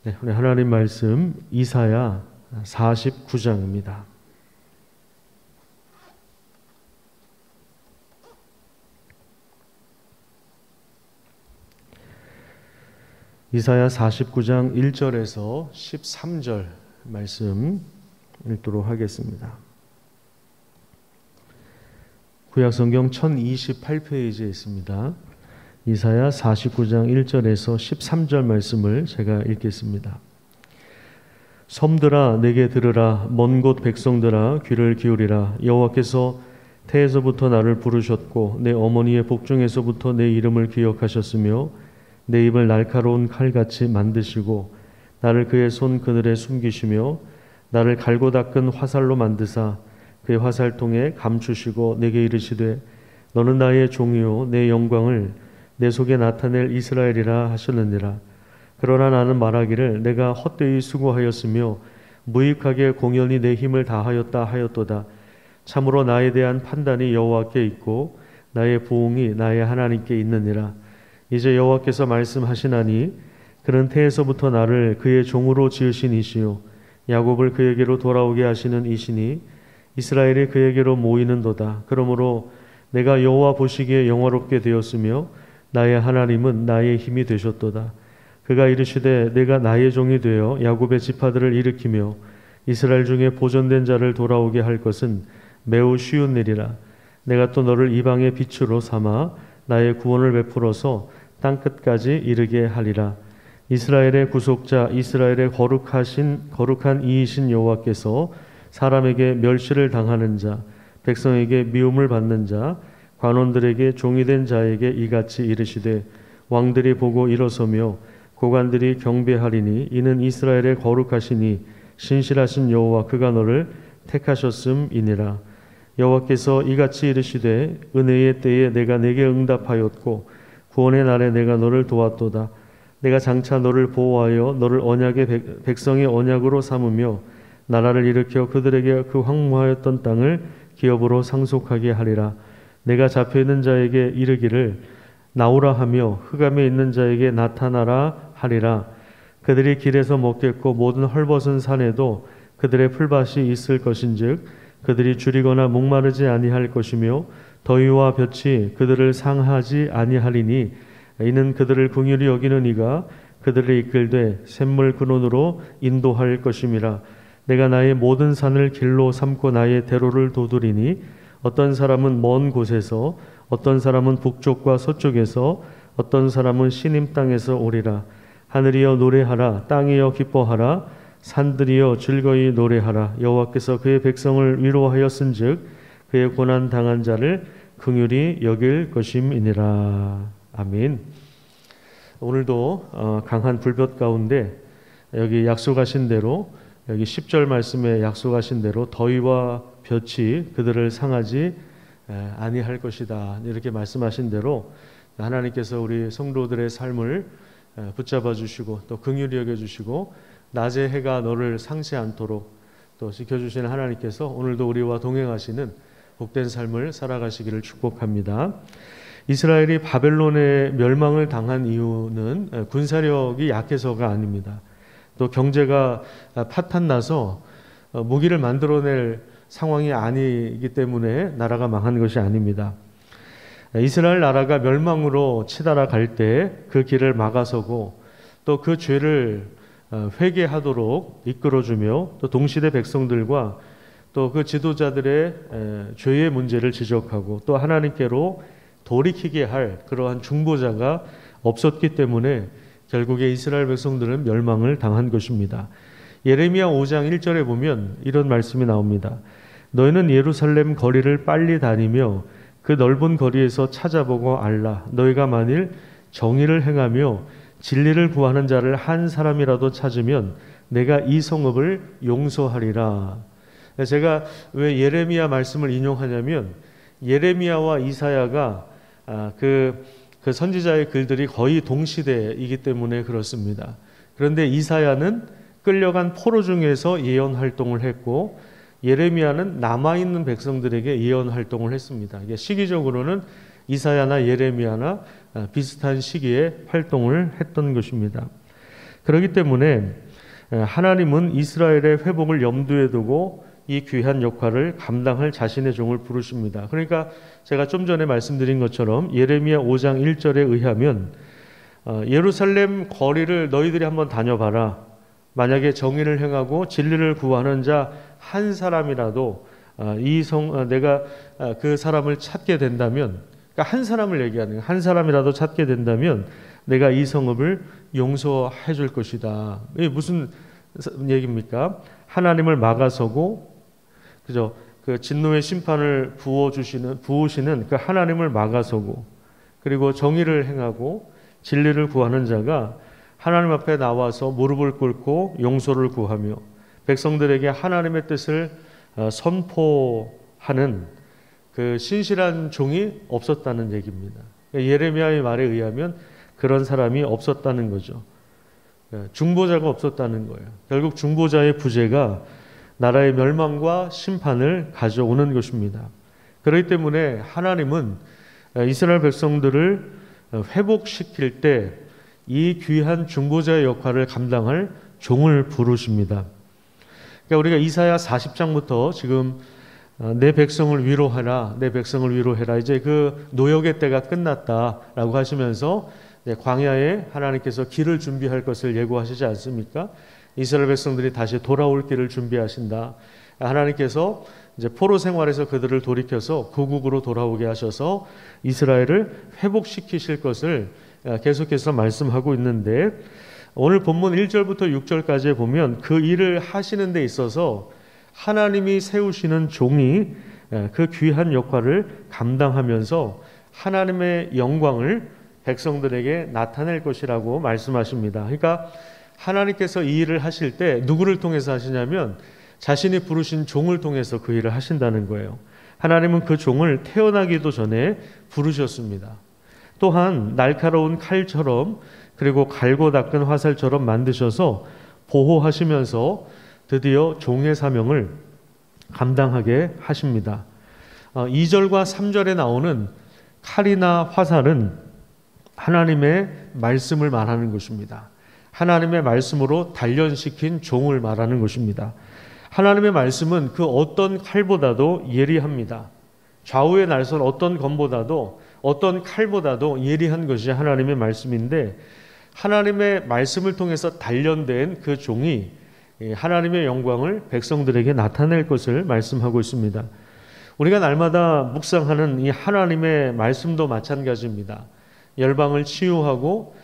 네, 우리 하나님 말씀 이사야 49장입니다. 이사야 49장 1절에서 13절 말씀 읽도록 하겠습니다. 구약성경 1028페이지에 있습니다. 이사야 49장 1절에서 13절 말씀을 제가 읽겠습니다. 섬들아 내게 들으라. 먼 곳 백성들아 귀를 기울이라. 여호와께서 태에서부터 나를 부르셨고 내 어머니의 복중에서부터 내 이름을 기억하셨으며 내 입을 날카로운 칼같이 만드시고 나를 그의 손 그늘에 숨기시며 나를 갈고 닦은 화살로 만드사 그의 화살통에 감추시고 내게 이르시되 너는 나의 종이요 내 영광을 내 속에 나타낼 이스라엘이라 하셨느니라. 그러나 나는 말하기를 내가 헛되이 수고하였으며 무익하게 공연히 내 힘을 다하였다 하였도다. 참으로 나에 대한 판단이 여호와께 있고 나의 부흥이 나의 하나님께 있느니라. 이제 여호와께서 말씀하시나니 그는 태에서부터 나를 그의 종으로 지으신 이시요 야곱을 그에게로 돌아오게 하시는 이시니 이스라엘이 그에게로 모이는도다. 그러므로 내가 여호와 보시기에 영화롭게 되었으며 나의 하나님은 나의 힘이 되셨도다. 그가 이르시되 내가 나의 종이 되어 야곱의 지파들을 일으키며 이스라엘 중에 보존된 자를 돌아오게 할 것은 매우 쉬운 일이라. 내가 또 너를 이방의 빛으로 삼아 나의 구원을 베풀어서 땅끝까지 이르게 하리라. 이스라엘의 구속자 이스라엘의 거룩한 이이신 여호와께서 사람에게 멸시를 당하는 자 백성에게 미움을 받는 자 관원들에게 종이 된 자에게 이같이 이르시되 왕들이 보고 일어서며 고관들이 경배하리니 이는 이스라엘의 거룩하시니 신실하신 여호와 그가 너를 택하셨음이니라. 여호와께서 이같이 이르시되 은혜의 때에 내가 내게 응답하였고 구원의 날에 내가 너를 도왔도다. 내가 장차 너를 보호하여 너를 언약의 백성의 언약으로 삼으며 나라를 일으켜 그들에게 그 황무하였던 땅을 기업으로 상속하게 하리라. 내가 잡혀있는 자에게 이르기를 나오라 하며 흑암에 있는 자에게 나타나라 하리라. 그들이 길에서 먹겠고 모든 헐벗은 산에도 그들의 풀밭이 있을 것인즉 그들이 줄이거나 목마르지 아니할 것이며 더위와 볕이 그들을 상하지 아니하리니 이는 그들을 긍휼히 여기는 이가 그들을 이끌되 샘물 근원으로 인도할 것임이라. 내가 나의 모든 산을 길로 삼고 나의 대로를 도두리니 어떤 사람은 먼 곳에서 어떤 사람은 북쪽과 서쪽에서 어떤 사람은 시님 땅에서 오리라. 하늘이여 노래하라. 땅이여 기뻐하라. 산들이여 즐거이 노래하라. 여호와께서 그의 백성을 위로하였은즉 그의 고난 당한 자를 긍휼히 여길 것임이니라. 아멘. 오늘도 강한 불볕 가운데 여기 약속하신 대로 여기 10절 말씀에 약속하신 대로 더위와 볕이 그들을 상하지 아니할 것이다. 이렇게 말씀하신 대로 하나님께서 우리 성도들의 삶을 붙잡아 주시고 또 긍휼히 여겨 주시고 낮의 해가 너를 상시 않도록 또 지켜주시는 하나님께서 오늘도 우리와 동행하시는 복된 삶을 살아가시기를 축복합니다. 이스라엘이 바벨론의 멸망을 당한 이유는 군사력이 약해서가 아닙니다. 또 경제가 파탄나서 무기를 만들어낼 상황이 아니기 때문에 나라가 망한 것이 아닙니다. 이스라엘 나라가 멸망으로 치달아 갈 때 그 길을 막아서고 또 그 죄를 회개하도록 이끌어주며 또 동시대 백성들과 또 그 지도자들의 죄의 문제를 지적하고 또 하나님께로 돌이키게 할 그러한 중보자가 없었기 때문에 결국에 이스라엘 백성들은 멸망을 당한 것입니다. 예레미야 5장 1절에 보면 이런 말씀이 나옵니다. 너희는 예루살렘 거리를 빨리 다니며 그 넓은 거리에서 찾아보고 알라. 너희가 만일 정의를 행하며 진리를 구하는 자를 한 사람이라도 찾으면 내가 이 성읍을 용서하리라. 제가 왜 예레미야 말씀을 인용하냐면 예레미야와 이사야가 그 선지자의 글들이 거의 동시대이기 때문에 그렇습니다. 그런데 이사야는 끌려간 포로 중에서 예언 활동을 했고 예레미야는 남아있는 백성들에게 예언 활동을 했습니다. 이게 시기적으로는 이사야나 예레미야나 비슷한 시기에 활동을 했던 것입니다. 그렇기 때문에 하나님은 이스라엘의 회복을 염두에 두고 이 귀한 역할을 감당할 자신의 종을 부르십니다. 그러니까 제가 좀 전에 말씀드린 것처럼 예레미야 5장 1절에 의하면 예루살렘 거리를 너희들이 한번 다녀봐라. 만약에 정의를 행하고 진리를 구하는 자 한 사람이라도 내가 그 사람을 찾게 된다면, 그러니까 한 사람을 얘기하는 거예요. 한 사람이라도 찾게 된다면 내가 이 성읍을 용서해 줄 것이다. 이게 무슨 얘기입니까? 하나님을 막아서고, 그죠? 그 진노의 심판을 부으시는 그 하나님을 막아서고, 그리고 정의를 행하고 진리를 구하는 자가 하나님 앞에 나와서 무릎을 꿇고 용서를 구하며 백성들에게 하나님의 뜻을 선포하는 그 신실한 종이 없었다는 얘기입니다. 예레미야의 말에 의하면 그런 사람이 없었다는 거죠. 중보자가 없었다는 거예요. 결국 중보자의 부재가 나라의 멸망과 심판을 가져오는 것입니다. 그렇기 때문에 하나님은 이스라엘 백성들을 회복시킬 때 이 귀한 중보자의 역할을 감당할 종을 부르십니다. 그러니까 우리가 이사야 40장부터 지금 내 백성을 위로하라, 내 백성을 위로해라. 이제 그 노역의 때가 끝났다라고 하시면서 광야에 하나님께서 길을 준비할 것을 예고하시지 않습니까? 이스라엘 백성들이 다시 돌아올 길을 준비하신다. 하나님께서 이제 포로 생활에서 그들을 돌이켜서 고국으로 돌아오게 하셔서 이스라엘을 회복시키실 것을 계속해서 말씀하고 있는데, 오늘 본문 1절부터 6절까지 보면 그 일을 하시는 데 있어서 하나님이 세우시는 종이 그 귀한 역할을 감당하면서 하나님의 영광을 백성들에게 나타낼 것이라고 말씀하십니다. 그러니까 하나님께서 이 일을 하실 때 누구를 통해서 하시냐면 자신이 부르신 종을 통해서 그 일을 하신다는 거예요. 하나님은 그 종을 태어나기도 전에 부르셨습니다. 또한 날카로운 칼처럼, 그리고 갈고 닦은 화살처럼 만드셔서 보호하시면서 드디어 종의 사명을 감당하게 하십니다. 2절과 3절에 나오는 칼이나 화살은 하나님의 말씀을 말하는 것입니다. 하나님의 말씀으로 단련시킨 종을 말하는 것입니다. 하나님의 말씀은 그 어떤 칼보다도 예리합니다. 좌우의 날선 어떤 검보다도, 어떤 칼보다도 예리한 것이 하나님의 말씀인데, 하나님의 말씀을 통해서 단련된 그 종이 하나님의 영광을 백성들에게 나타낼 것을 말씀하고 있습니다. 우리가 날마다 묵상하는 이 하나님의 말씀도 마찬가지입니다. 열방을 치유하고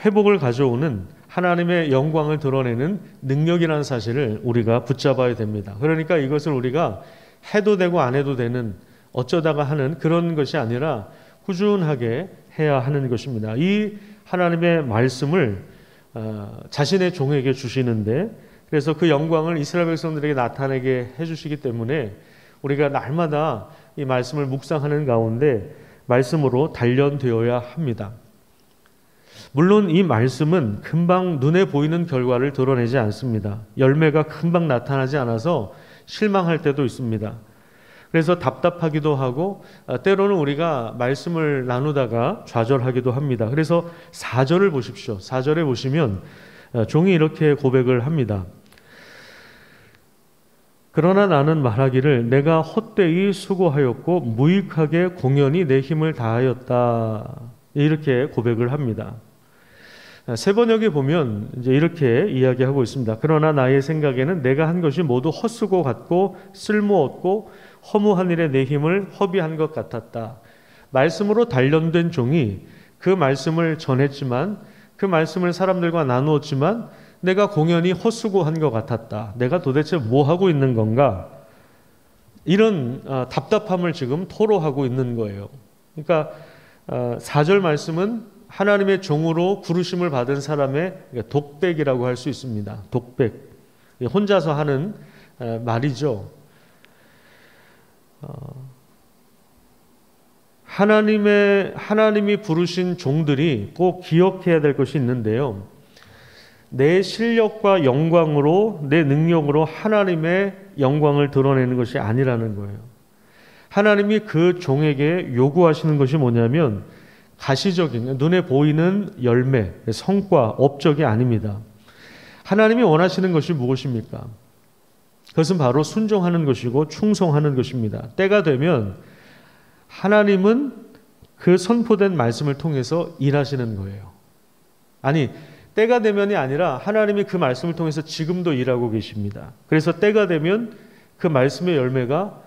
회복을 가져오는 하나님의 영광을 드러내는 능력이라는 사실을 우리가 붙잡아야 됩니다. 그러니까 이것을 우리가 해도 되고 안 해도 되는, 어쩌다가 하는 그런 것이 아니라 꾸준하게 해야 하는 것입니다. 이 하나님의 말씀을 자신의 종에게 주시는데, 그래서 그 영광을 이스라엘 백성들에게 나타내게 해주시기 때문에 우리가 날마다 이 말씀을 묵상하는 가운데 말씀으로 단련되어야 합니다. 물론 이 말씀은 금방 눈에 보이는 결과를 드러내지 않습니다. 열매가 금방 나타나지 않아서 실망할 때도 있습니다. 그래서 답답하기도 하고 때로는 우리가 말씀을 나누다가 좌절하기도 합니다. 그래서 4절을 보십시오. 4절에 보시면 종이 이렇게 고백을 합니다. 그러나 나는 말하기를 내가 헛되이 수고하였고 무익하게 공연히 내 힘을 다하였다. 이렇게 고백을 합니다. 세 번역에 보면 이제 이렇게 이야기하고 있습니다. 그러나 나의 생각에는 내가 한 것이 모두 헛수고 같고 쓸모없고 허무한 일에 내 힘을 허비한 것 같았다. 말씀으로 단련된 종이 그 말씀을 전했지만, 그 말씀을 사람들과 나누었지만 내가 공연히 헛수고한 것 같았다. 내가 도대체 뭐 하고 있는 건가? 이런 답답함을 지금 토로하고 있는 거예요. 그러니까 4절 말씀은 하나님의 종으로 부르심을 받은 사람의 독백이라고 할 수 있습니다. 독백. 혼자서 하는 말이죠. 하나님이 부르신 종들이 꼭 기억해야 될 것이 있는데요. 내 실력과 영광으로, 내 능력으로 하나님의 영광을 드러내는 것이 아니라는 거예요. 하나님이 그 종에게 요구하시는 것이 뭐냐면 가시적인, 눈에 보이는 열매, 성과, 업적이 아닙니다. 하나님이 원하시는 것이 무엇입니까? 그것은 바로 순종하는 것이고 충성하는 것입니다. 때가 되면 하나님은 그 선포된 말씀을 통해서 일하시는 거예요. 아니, 때가 되면이 아니라 하나님이 그 말씀을 통해서 지금도 일하고 계십니다. 그래서 때가 되면 그 말씀의 열매가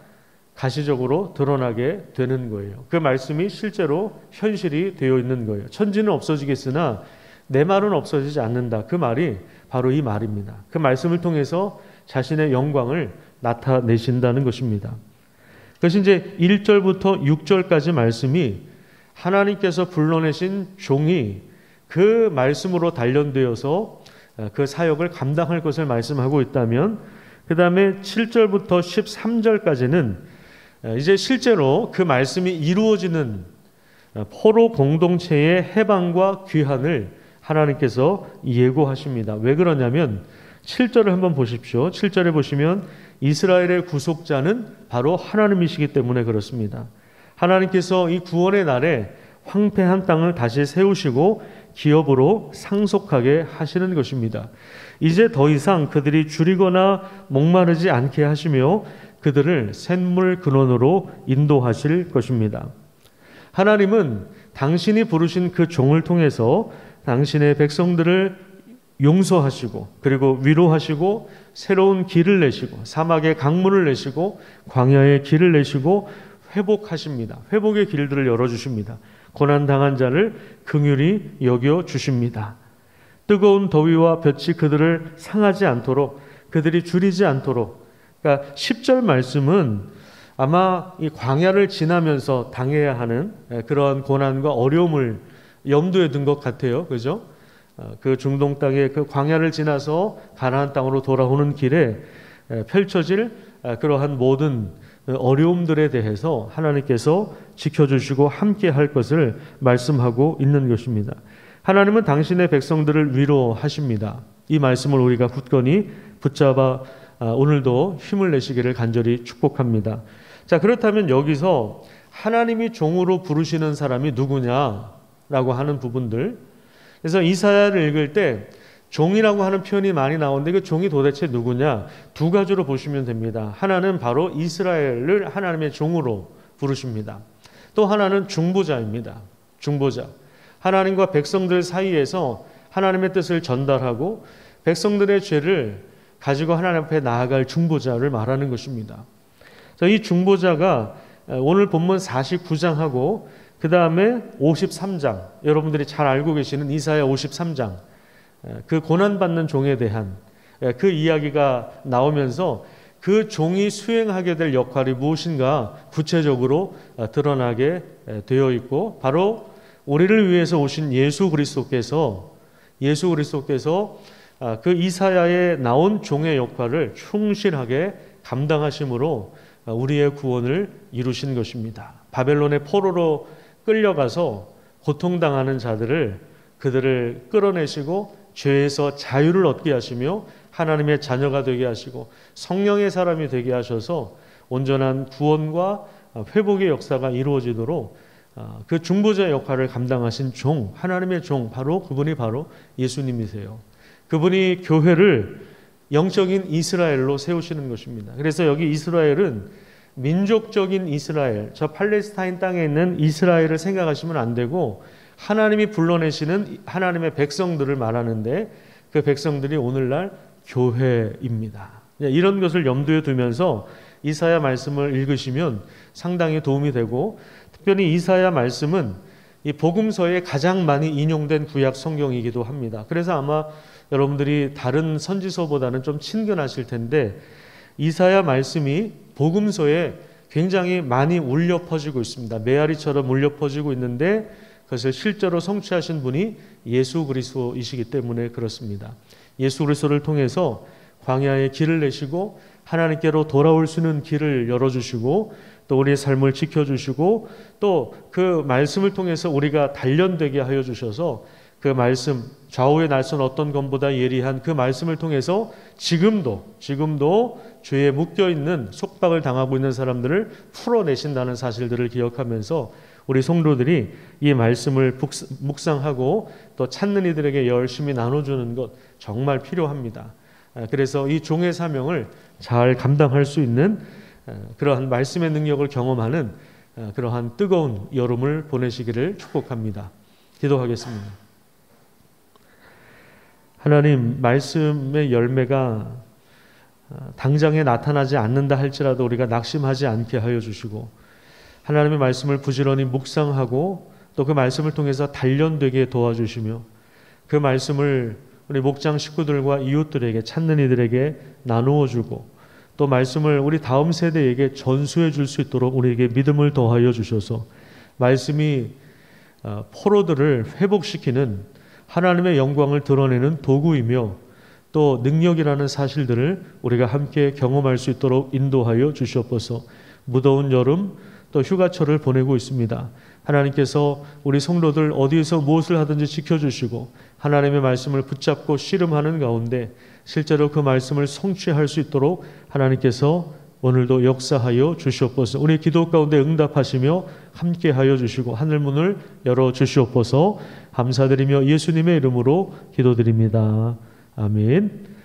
가시적으로 드러나게 되는 거예요. 그 말씀이 실제로 현실이 되어 있는 거예요. 천지는 없어지겠으나 내 말은 없어지지 않는다. 그 말이 바로 이 말입니다. 그 말씀을 통해서 자신의 영광을 나타내신다는 것입니다. 그것이 이제 1절부터 6절까지 말씀이 하나님께서 불러내신 종이 그 말씀으로 단련되어서 그 사역을 감당할 것을 말씀하고 있다면, 그 다음에 7절부터 13절까지는 이제 실제로 그 말씀이 이루어지는 포로 공동체의 해방과 귀환을 하나님께서 예고하십니다. 왜 그러냐면 7절을 한번 보십시오. 7절에 보시면 이스라엘의 구속자는 바로 하나님이시기 때문에 그렇습니다. 하나님께서 이 구원의 날에 황폐한 땅을 다시 세우시고 기업으로 상속하게 하시는 것입니다. 이제 더 이상 그들이 줄이거나 목마르지 않게 하시며 그들을 샘물 근원으로 인도하실 것입니다. 하나님은 당신이 부르신 그 종을 통해서 당신의 백성들을 용서하시고 그리고 위로하시고 새로운 길을 내시고 사막의 강물을 내시고 광야의 길을 내시고 회복하십니다. 회복의 길들을 열어주십니다. 고난당한 자를 긍휼히 여겨주십니다. 뜨거운 더위와 볕이 그들을 상하지 않도록, 그들이 줄이지 않도록. 그러니까 10절 말씀은 아마 이 광야를 지나면서 당해야 하는 그러한 고난과 어려움을 염두에 둔 것 같아요. 그죠? 그 중동 땅의 그 광야를 지나서 가나안 땅으로 돌아오는 길에 펼쳐질 그러한 모든 어려움들에 대해서 하나님께서 지켜주시고 함께 할 것을 말씀하고 있는 것입니다. 하나님은 당신의 백성들을 위로하십니다. 이 말씀을 우리가 굳건히 붙잡아 오늘도 힘을 내시기를 간절히 축복합니다. 자, 그렇다면 여기서 하나님이 종으로 부르시는 사람이 누구냐라고 하는 부분들, 그래서 이사야를 읽을 때 종이라고 하는 표현이 많이 나오는데 그 종이 도대체 누구냐? 두 가지로 보시면 됩니다. 하나는 바로 이스라엘을 하나님의 종으로 부르십니다. 또 하나는 중보자입니다. 중보자. 하나님과 백성들 사이에서 하나님의 뜻을 전달하고 백성들의 죄를 가지고 하나님 앞에 나아갈 중보자를 말하는 것입니다. 이 중보자가 오늘 본문 49장하고 그 다음에 53장, 여러분들이 잘 알고 계시는 이사야 53장, 그 고난받는 종에 대한 그 이야기가 나오면서 그 종이 수행하게 될 역할이 무엇인가 구체적으로 드러나게 되어 있고, 바로 우리를 위해서 오신 예수 그리스도께서 그 이사야에 나온 종의 역할을 충실하게 감당하심으로 우리의 구원을 이루신 것입니다. 바벨론의 포로로 끌려가서 고통당하는 그들을 끌어내시고 죄에서 자유를 얻게 하시며 하나님의 자녀가 되게 하시고 성령의 사람이 되게 하셔서 온전한 구원과 회복의 역사가 이루어지도록 그 중보자 역할을 감당하신 종, 하나님의 종, 그분이 바로 예수님이세요. 그분이 교회를 영적인 이스라엘로 세우시는 것입니다. 그래서 여기 이스라엘은 민족적인 이스라엘, 저 팔레스타인 땅에 있는 이스라엘을 생각하시면 안 되고 하나님이 불러내시는 하나님의 백성들을 말하는데 그 백성들이 오늘날 교회입니다. 이런 것을 염두에 두면서 이사야 말씀을 읽으시면 상당히 도움이 되고, 특별히 이사야 말씀은 이 복음서에 가장 많이 인용된 구약 성경이기도 합니다. 그래서 아마 여러분들이 다른 선지서보다는 좀 친근하실 텐데 이사야 말씀이 복음서에 굉장히 많이 울려 퍼지고 있습니다. 메아리처럼 울려 퍼지고 있는데 그것을 실제로 성취하신 분이 예수 그리스도이시기 때문에 그렇습니다. 예수 그리스도를 통해서 광야의 길을 내시고 하나님께로 돌아올 수 있는 길을 열어주시고 또 우리의 삶을 지켜주시고 또 그 말씀을 통해서 우리가 단련되게 하여 주셔서 그 말씀, 좌우의 날선 어떤 것보다 예리한 그 말씀을 통해서 지금도 죄에 묶여있는 속박을 당하고 있는 사람들을 풀어내신다는 사실들을 기억하면서 우리 성도들이 이 말씀을 묵상하고 또 찾는 이들에게 열심히 나눠주는 것, 정말 필요합니다. 그래서 이 종의 사명을 잘 감당할 수 있는 그러한 말씀의 능력을 경험하는 그러한 뜨거운 여름을 보내시기를 축복합니다. 기도하겠습니다. 하나님, 말씀의 열매가 당장에 나타나지 않는다 할지라도 우리가 낙심하지 않게 하여 주시고, 하나님의 말씀을 부지런히 묵상하고 또 그 말씀을 통해서 단련되게 도와주시며, 그 말씀을 우리 목장 식구들과 이웃들에게, 찾는 이들에게 나누어 주고, 또 말씀을 우리 다음 세대에게 전수해 줄 수 있도록 우리에게 믿음을 더하여 주셔서 말씀이 포로들을 회복시키는 하나님의 영광을 드러내는 도구이며 또 능력이라는 사실들을 우리가 함께 경험할 수 있도록 인도하여 주시옵소서. 무더운 여름 또 휴가철을 보내고 있습니다. 하나님께서 우리 성도들 어디에서 무엇을 하든지 지켜주시고 하나님의 말씀을 붙잡고 씨름하는 가운데 실제로 그 말씀을 성취할 수 있도록 하나님께서 오늘도 역사하여 주시옵소서. 우리 기도 가운데 응답하시며 함께하여 주시고 하늘문을 열어 주시옵소서. 감사드리며 예수님의 이름으로 기도드립니다. 아멘.